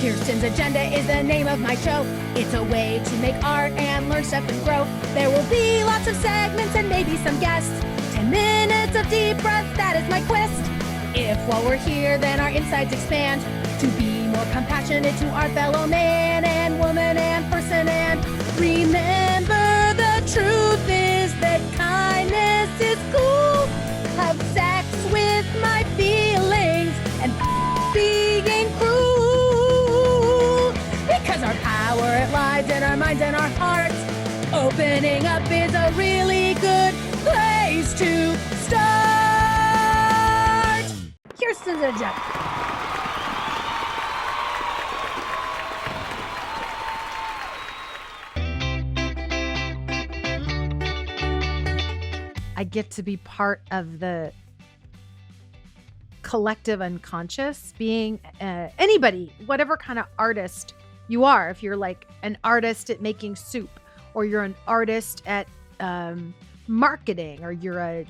Kirsten's Agenda is the name of my show. It's a way to make art and learn stuff and grow. There will be lots of segments and maybe some guests. 10 minutes of deep breath, that is my quest. If while we're here, then our insides expand to be more compassionate to our fellow man and woman and person. And remember, the truth is that kindness is cool. Have sex with my feelings and being cruel. Because our power lies in our minds and our hearts. Opening up is a really good place to start. Kirsten's Agenda. I get to be part of the collective unconscious, being anybody, whatever kind of artist you are. If you're like an artist at making soup, or you're an artist at marketing, or you're a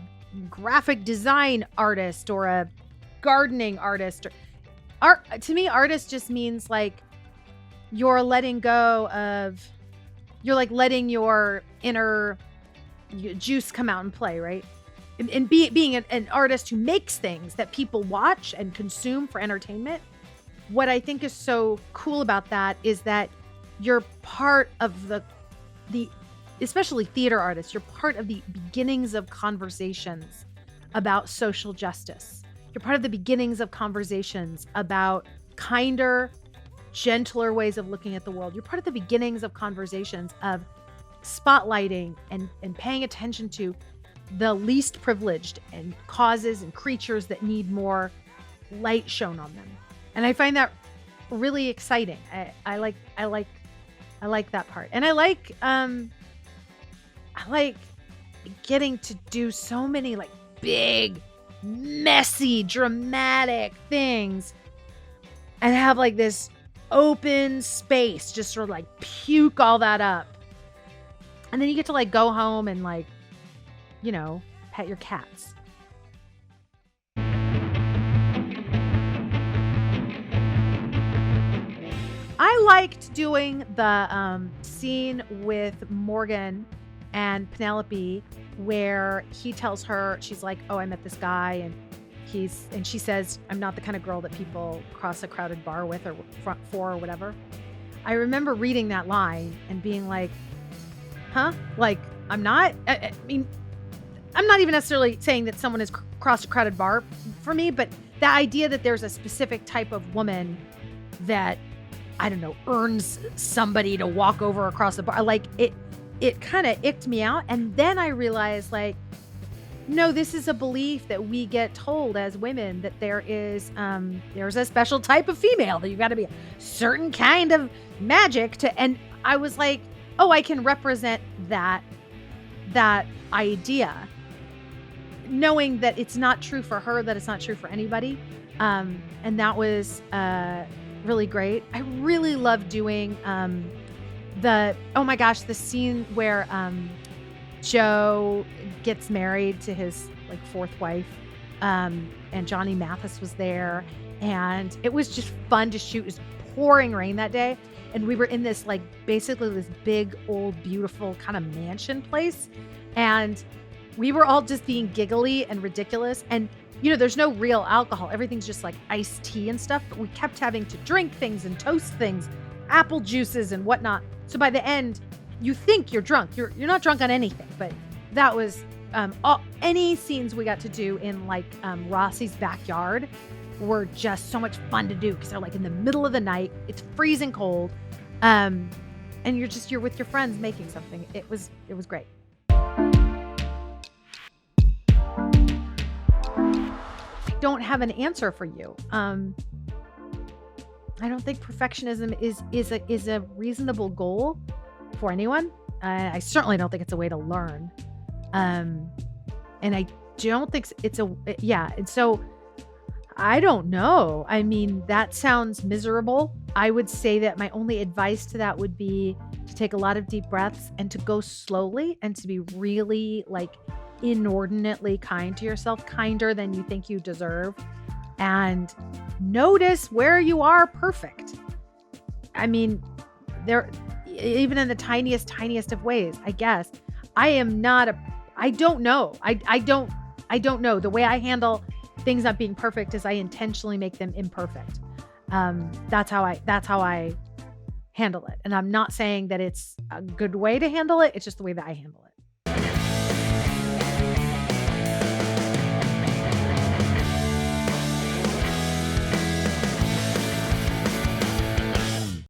graphic design artist, or a gardening artist. Art, to me, artist just means like you're letting go of, you're like letting your inner juice come out and play, right? And being an artist who makes things that people watch and consume for entertainment. What I think is so cool about that is that you're part of the especially theater artists, you're part of the beginnings of conversations about social justice. You're part of the beginnings of conversations about kinder, gentler ways of looking at the world. You're part of the beginnings of conversations of spotlighting and paying attention to the least privileged and causes and creatures that need more light shown on them. And I find that really exciting. I like that part. And I like getting to do so many like big, messy, dramatic things and have like this open space, just sort of like puke all that up. And then you get to like go home and like, you know, pet your cats. I liked doing the scene with Morgan and Penelope where he tells her, she's like, oh, I met this guy, and she says, I'm not the kind of girl that people cross a crowded bar with or front for or whatever. I remember reading that line and being like, huh? Like, I'm not? I mean, I'm not even necessarily saying that someone has crossed a crowded bar for me, but the idea that there's a specific type of woman that, I don't know, earns somebody to walk over across the bar, like it kind of icked me out. And then I realized, like, no, this is a belief that we get told as women, that there's a special type of female, that you've got to be a certain kind of magic to, and I was like, oh, I can represent that idea, knowing that it's not true for her, that it's not true for anybody. And that was really great. I really love doing the scene where Joe gets married to his like fourth wife, and Johnny Mathis was there, and it was just fun to shoot. It was pouring rain that day, and we were in this like basically this big old beautiful kind of mansion place, and we were all just being giggly and ridiculous. And you know, there's no real alcohol, everything's just like iced tea and stuff, but we kept having to drink things and toast things, apple juices and whatnot. So by the end, you think you're drunk. You're not drunk on anything, but that was any scenes we got to do in like Rossi's backyard were just so much fun to do, because they're like in the middle of the night, it's freezing cold, and you're with your friends making something. It was great. I don't have an answer for you. I don't think perfectionism is a reasonable goal for anyone. I certainly don't think it's a way to learn. And I don't think and so I don't know. I mean, that sounds miserable. I would say that my only advice to that would be to take a lot of deep breaths and to go slowly and to be really like inordinately kind to yourself, kinder than you think you deserve, and notice where you are perfect. I mean, there, even in the tiniest of ways, I guess. I don't know. I don't know. The way I handle things not being perfect is I intentionally make them imperfect. That's how I handle it. And I'm not saying that it's a good way to handle it. It's just the way that I handle it.